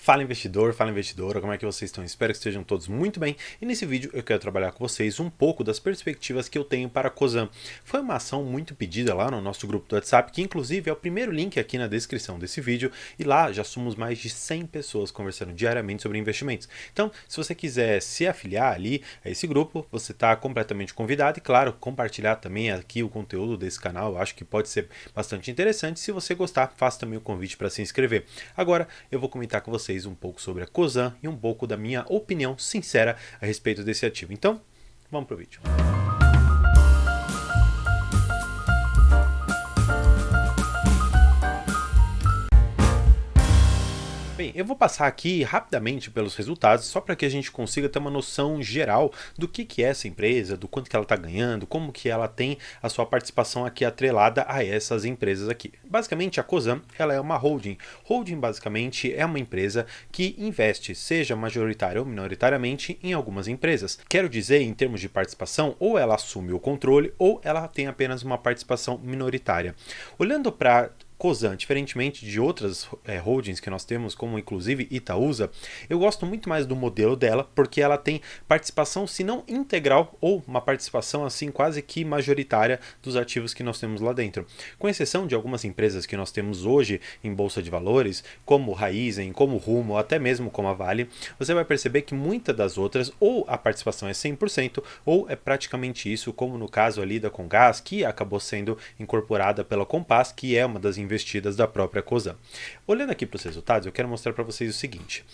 Fala investidor, fala investidora, como é que vocês estão? Espero que estejam todos muito bem e nesse vídeo eu quero trabalhar com vocês um pouco das perspectivas que eu tenho para a Cosan. Foi uma ação muito pedida lá no nosso grupo do WhatsApp, que inclusive é o primeiro link aqui na descrição desse vídeo e lá já somos mais de 100 pessoas conversando diariamente sobre investimentos. Então, se você quiser se afiliar ali a esse grupo, você está completamente convidado e claro, compartilhar também aqui o conteúdo desse canal, eu acho que pode ser bastante interessante. Se você gostar, faça também o convite para se inscrever. Agora, eu vou comentar com vocês um pouco sobre a Cosan e um pouco da minha opinião sincera a respeito desse ativo. Então, vamos para o vídeo. Bem, eu vou passar aqui rapidamente pelos resultados, só para que a gente consiga ter uma noção geral do que é essa empresa, do quanto que ela está ganhando, como que ela tem a sua participação aqui atrelada a essas empresas aqui. Basicamente, a Cosan ela é uma holding. Holding, basicamente, é uma empresa que investe, seja majoritária ou minoritariamente, em algumas empresas. Quero dizer, em termos de participação, ou ela assume o controle, ou ela tem apenas uma participação minoritária. Olhando para Cosan, diferentemente de outras holdings que nós temos, como inclusive Itaúsa, eu gosto muito mais do modelo dela, porque ela tem participação, se não integral, ou uma participação assim quase que majoritária dos ativos que nós temos lá dentro. Com exceção de algumas empresas que nós temos hoje em Bolsa de Valores, como Raizen, como Rumo, até mesmo como a Vale, você vai perceber que muitas das outras, ou a participação é 100%, ou é praticamente isso, como no caso ali da Comgás, que acabou sendo incorporada pela Compass, que é uma das investidas da própria Cosan. Olhando aqui para os resultados, eu quero mostrar para vocês o seguinte.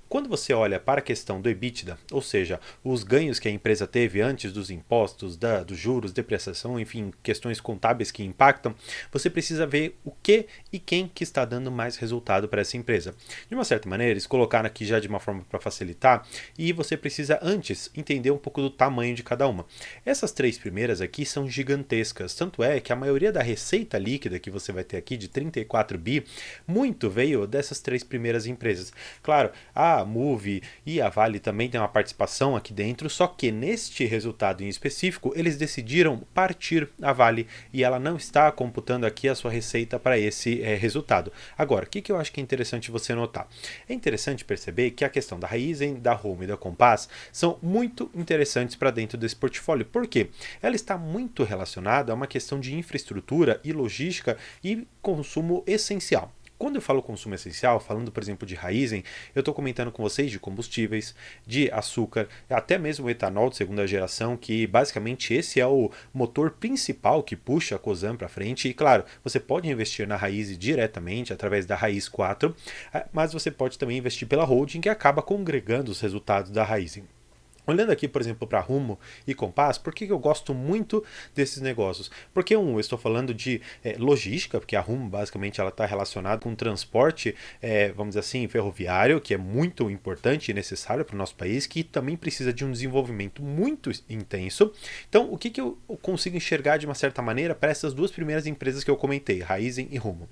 Quando você olha para a questão do EBITDA, ou seja, os ganhos que a empresa teve antes dos impostos, dos juros, depreciação, enfim, questões contábeis que impactam, você precisa ver o que e quem que está dando mais resultado para essa empresa. De uma certa maneira, eles colocaram aqui já de uma forma para facilitar e você precisa antes entender um pouco do tamanho de cada uma. Essas três primeiras aqui são gigantescas, tanto é que a maioria da receita líquida que você vai ter aqui de 34 bi, muito veio dessas três primeiras empresas. Claro, a Moove e a Vale também tem uma participação aqui dentro, só que neste resultado em específico eles decidiram partir a Vale e ela não está computando aqui a sua receita para esse resultado. Agora, o que eu acho que é interessante você notar? É interessante perceber que a questão da Raizen, da Rumo e da Compass são muito interessantes para dentro desse portfólio. Por quê? Ela está muito relacionada a uma questão de infraestrutura e logística e consumo essencial. Quando eu falo consumo essencial, falando por exemplo de Raizen, eu estou comentando com vocês de combustíveis, de açúcar, até mesmo o etanol de segunda geração, que basicamente esse é o motor principal que puxa a Cosan para frente. E claro, você pode investir na Raizen diretamente através da Raiz 4, mas você pode também investir pela holding que acaba congregando os resultados da Raizen. Olhando aqui, por exemplo, para Rumo e Compass, por que eu gosto muito desses negócios? Porque, eu estou falando de logística, porque a Rumo, basicamente, ela está relacionada com transporte, vamos dizer assim, ferroviário, que é muito importante e necessário para o nosso país, que também precisa de um desenvolvimento muito intenso. Então, o que eu consigo enxergar de uma certa maneira para essas duas primeiras empresas que eu comentei, Raizen e Rumo?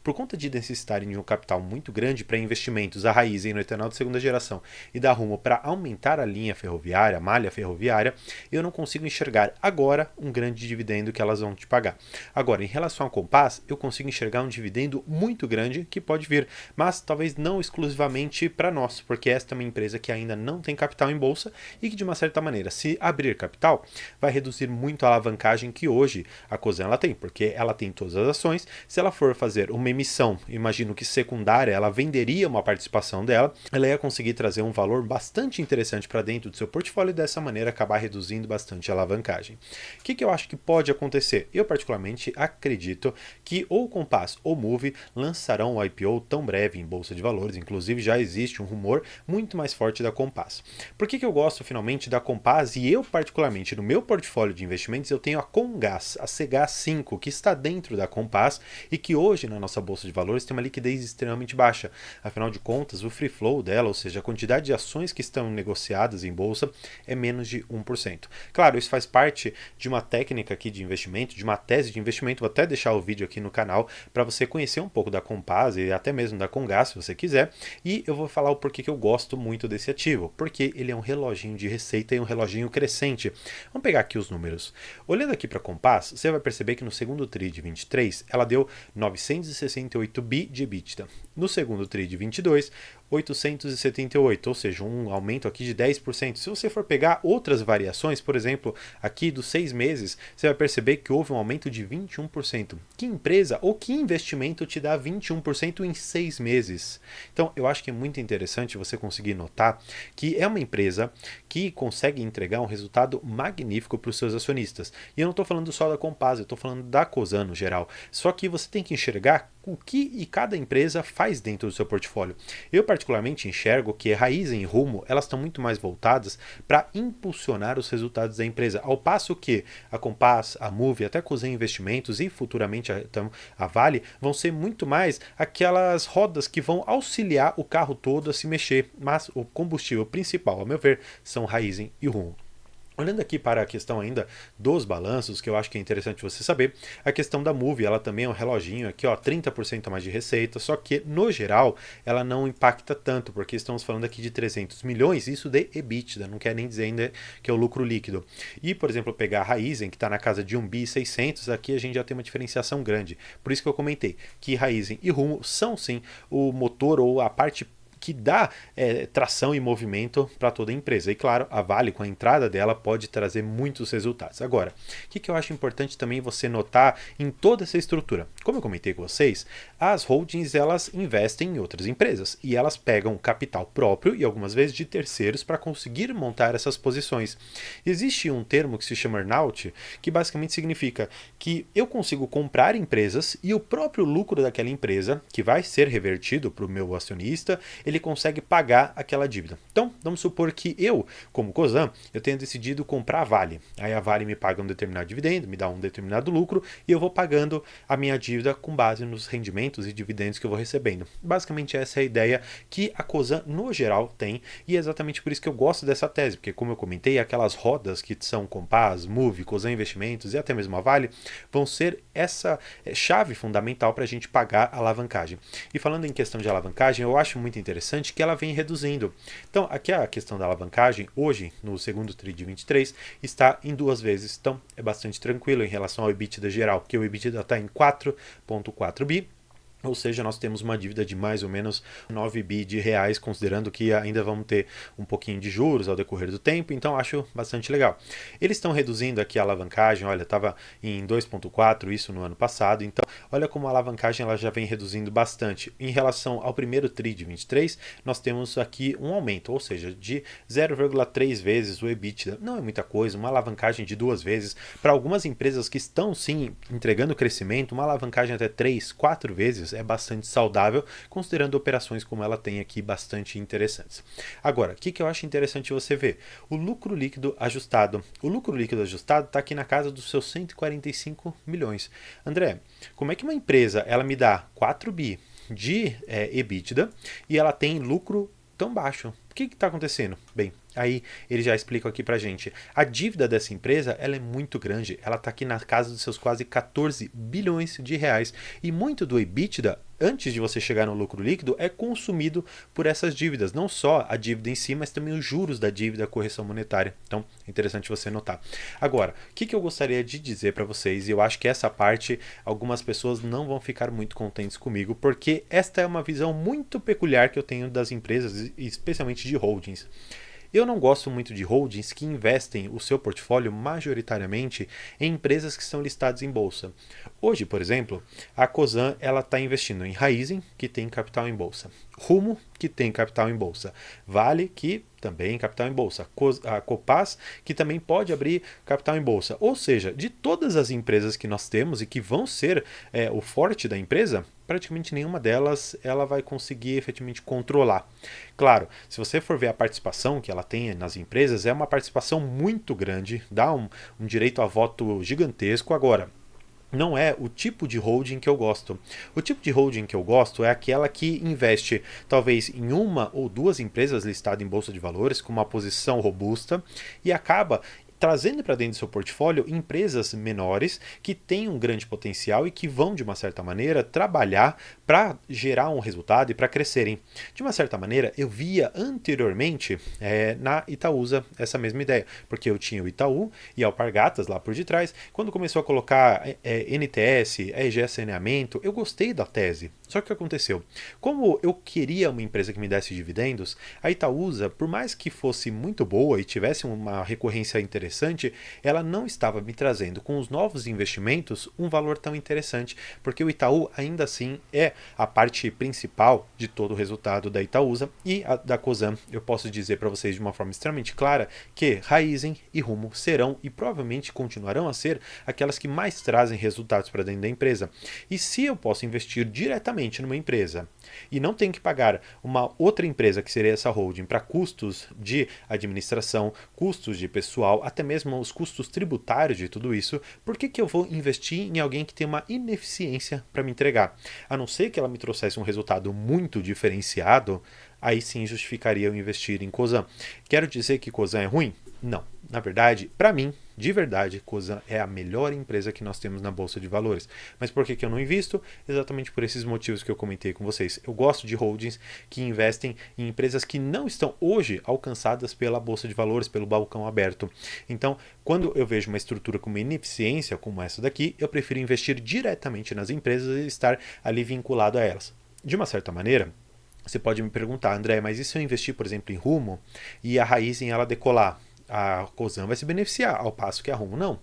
Por conta de necessitarem de um capital muito grande para investimentos, a Raizen no etanol de segunda geração e da Rumo para aumentar a linha ferroviária, a malha ferroviária, eu não consigo enxergar agora um grande dividendo que elas vão te pagar. Agora, em relação ao Compass, eu consigo enxergar um dividendo muito grande que pode vir, mas talvez não exclusivamente para nós, porque esta é uma empresa que ainda não tem capital em bolsa e que, de uma certa maneira, se abrir capital, vai reduzir muito a alavancagem que hoje a Cosan ela tem, porque ela tem todas as ações. Se ela for fazer uma emissão, imagino que secundária, ela venderia uma participação dela, ela ia conseguir trazer um valor bastante interessante para dentro do seu portfólio e dessa maneira acabar reduzindo bastante a alavancagem. O que eu acho que pode acontecer? Eu particularmente acredito que ou Compass ou Moove lançarão o IPO tão breve em Bolsa de Valores, inclusive já existe um rumor muito mais forte da Compass. Por que eu gosto finalmente da Compass e eu particularmente no meu portfólio de investimentos eu tenho a Comgás, a CGA5, que está dentro da Compass e que hoje na nossa Bolsa de Valores tem uma liquidez extremamente baixa. Afinal de contas, o free flow dela, ou seja, a quantidade de ações que estão negociadas em bolsa é menos de 1%. Claro, isso faz parte de uma técnica aqui de investimento, de uma tese de investimento. Vou até deixar o vídeo aqui no canal para você conhecer um pouco da Compass e até mesmo da Comgás, se você quiser. E eu vou falar o porquê que eu gosto muito desse ativo. Porque ele é um reloginho de receita e um reloginho crescente. Vamos pegar aqui os números. Olhando aqui para a Compass, você vai perceber que no segundo TRI de 23, ela deu 968 bi de EBITDA. No segundo TRI de 22, 878, ou seja, um aumento aqui de 10%. Se você for pegar outras variações, por exemplo, aqui dos 6 meses, você vai perceber que houve um aumento de 21%. Que empresa ou que investimento te dá 21% em 6 meses? Então, eu acho que é muito interessante você conseguir notar que é uma empresa que consegue entregar um resultado magnífico para os seus acionistas. E eu não estou falando só da Compass, eu estou falando da Cosan no geral. Só que você tem que enxergar o que e cada empresa faz dentro do seu portfólio. Eu particularmente enxergo que a Raizen e Rumo, elas estão muito mais voltadas para impulsionar os resultados da empresa, ao passo que a Compass, a Moove, até a Cosan Investimentos e futuramente a Vale vão ser muito mais aquelas rodas que vão auxiliar o carro todo a se mexer, mas o combustível principal, ao meu ver, são Raizen e Rumo. Olhando aqui para a questão ainda dos balanços, que eu acho que é interessante você saber, a questão da Moove, ela também é um reloginho aqui, ó, 30% a mais de receita, só que no geral ela não impacta tanto, porque estamos falando aqui de 300 milhões, isso de EBITDA, não quer nem dizer ainda que é o lucro líquido. E, por exemplo, pegar a Raizen, que está na casa de 1 bi 600, aqui a gente já tem uma diferenciação grande. Por isso que eu comentei que Raizen e Rumo são sim o motor ou a parte que dá tração e movimento para toda a empresa. E claro, a Vale, com a entrada dela, pode trazer muitos resultados. Agora, o que eu acho importante também você notar em toda essa estrutura? Como eu comentei com vocês, as holdings elas investem em outras empresas e elas pegam capital próprio e algumas vezes de terceiros para conseguir montar essas posições. Existe um termo que se chama earnout, que basicamente significa que eu consigo comprar empresas e o próprio lucro daquela empresa, que vai ser revertido para o meu acionista, ele consegue pagar aquela dívida. Então, vamos supor que eu, como Cosan, eu tenha decidido comprar a Vale. Aí a Vale me paga um determinado dividendo, me dá um determinado lucro e eu vou pagando a minha dívida com base nos rendimentos e dividendos que eu vou recebendo. Basicamente essa é a ideia que a Cosan no geral tem e é exatamente por isso que eu gosto dessa tese, porque como eu comentei, aquelas rodas que são Compass, Moove, Cosan Investimentos e até mesmo a Vale vão ser essa chave fundamental para a gente pagar a alavancagem. E falando em questão de alavancagem, eu acho muito interessante que ela vem reduzindo. Então, aqui a questão da alavancagem, hoje, no segundo TRI de 23, está em 2 vezes. Então, é bastante tranquilo em relação ao EBITDA geral, porque o EBITDA está em 4,4 bi. Ou seja, nós temos uma dívida de mais ou menos 9 bi de reais, considerando que ainda vamos ter um pouquinho de juros ao decorrer do tempo, então acho bastante legal. Eles estão reduzindo aqui a alavancagem, olha, estava em 2,4 isso no ano passado, então olha como a alavancagem ela já vem reduzindo bastante. Em relação ao primeiro TRI de 23, nós temos aqui um aumento, ou seja, de 0,3 vezes o EBITDA. Não é muita coisa, uma alavancagem de 2 vezes. Para algumas empresas que estão sim entregando crescimento, uma alavancagem até 3, 4 vezes é bastante saudável, considerando operações como ela tem aqui bastante interessantes. Agora, o que eu acho interessante você ver? O lucro líquido ajustado. O lucro líquido ajustado está aqui na casa dos seus 145 milhões. André, como é que uma empresa ela me dá 4 bi de EBITDA e ela tem lucro tão baixo? O que está acontecendo? Bem, aí eles já explicam aqui pra gente. A dívida dessa empresa ela é muito grande. Ela está aqui na casa dos seus quase 14 bilhões de reais. E muito do EBITDA, antes de você chegar no lucro líquido, é consumido por essas dívidas. Não só a dívida em si, mas também os juros da dívida, a correção monetária. Então, é interessante você notar. Agora, o que eu gostaria de dizer para vocês, e eu acho que essa parte, algumas pessoas não vão ficar muito contentes comigo, porque esta é uma visão muito peculiar que eu tenho das empresas, especialmente de holdings. Eu não gosto muito de holdings que investem o seu portfólio majoritariamente em empresas que são listadas em bolsa. Hoje, por exemplo, a Cosan está investindo em Raizen, que tem capital em bolsa. Rumo, que tem capital em bolsa. Vale, que também capital em bolsa. A Compass, que também pode abrir capital em bolsa. Ou seja, de todas as empresas que nós temos e que vão ser o forte da empresa, praticamente nenhuma delas ela vai conseguir efetivamente controlar. Claro, se você for ver a participação que ela tem nas empresas, é uma participação muito grande, dá um direito a voto gigantesco. Agora, não é o tipo de holding que eu gosto. O tipo de holding que eu gosto é aquela que investe talvez em uma ou duas empresas listadas em bolsa de valores com uma posição robusta e acaba trazendo para dentro do seu portfólio empresas menores que têm um grande potencial e que vão, de uma certa maneira, trabalhar para gerar um resultado e para crescerem. De uma certa maneira, eu via anteriormente na Itaúsa essa mesma ideia, porque eu tinha o Itaú e a Alpargatas lá por detrás. Quando começou a colocar NTS, EGE Saneamento, eu gostei da tese. Só que o que aconteceu? Como eu queria uma empresa que me desse dividendos, a Itaúsa, por mais que fosse muito boa e tivesse uma recorrência interessante, ela não estava me trazendo com os novos investimentos um valor tão interessante, porque o Itaú ainda assim é a parte principal de todo o resultado da Itaúsa, e a da Cosan, eu posso dizer para vocês de uma forma extremamente clara que Raizen e Rumo serão e provavelmente continuarão a ser aquelas que mais trazem resultados para dentro da empresa. E se eu posso investir diretamente numa empresa e não tenho que pagar uma outra empresa, que seria essa holding, para custos de administração, custos de pessoal, até mesmo os custos tributários de tudo isso, por que eu vou investir em alguém que tem uma ineficiência para me entregar? A não ser que ela me trouxesse um resultado muito diferenciado, aí sim justificaria eu investir em Cosan. Quero dizer que Cosan é ruim? Não. Na verdade, para mim, de verdade, Cosan é a melhor empresa que nós temos na Bolsa de Valores. Mas por que eu não invisto? Exatamente por esses motivos que eu comentei com vocês. Eu gosto de holdings que investem em empresas que não estão hoje alcançadas pela Bolsa de Valores, pelo balcão aberto. Então, quando eu vejo uma estrutura com uma ineficiência como essa daqui, eu prefiro investir diretamente nas empresas e estar ali vinculado a elas. De uma certa maneira, você pode me perguntar, André, mas e se eu investir, por exemplo, em Rumo e a Raizen ela decolar? A Cosan vai se beneficiar, ao passo que a Rumo não.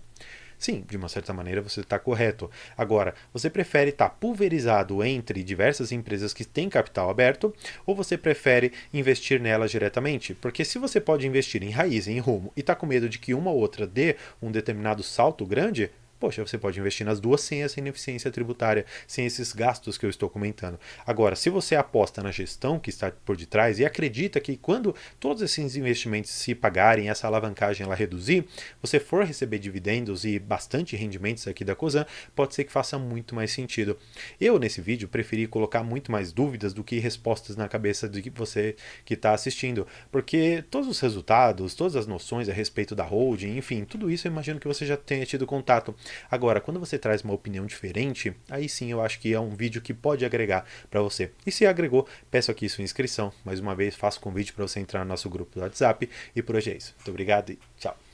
Sim, de uma certa maneira você está correto. Agora, você prefere estar pulverizado entre diversas empresas que têm capital aberto ou você prefere investir nelas diretamente? Porque se você pode investir em Raizen, em Rumo e está com medo de que uma ou outra dê um determinado salto grande, poxa, você pode investir nas duas sem essa ineficiência tributária, sem esses gastos que eu estou comentando. Agora, se você aposta na gestão que está por detrás e acredita que quando todos esses investimentos se pagarem, essa alavancagem ela reduzir, você for receber dividendos e bastante rendimentos aqui da Cosan, pode ser que faça muito mais sentido. Eu, nesse vídeo, preferi colocar muito mais dúvidas do que respostas na cabeça de você que está assistindo, porque todos os resultados, todas as noções a respeito da holding, enfim, tudo isso eu imagino que você já tenha tido contato. Agora, quando você traz uma opinião diferente, aí sim eu acho que é um vídeo que pode agregar para você. E se agregou, peço aqui sua inscrição. Mais uma vez, faço o convite para você entrar no nosso grupo do WhatsApp. E por hoje é isso. Muito obrigado e tchau.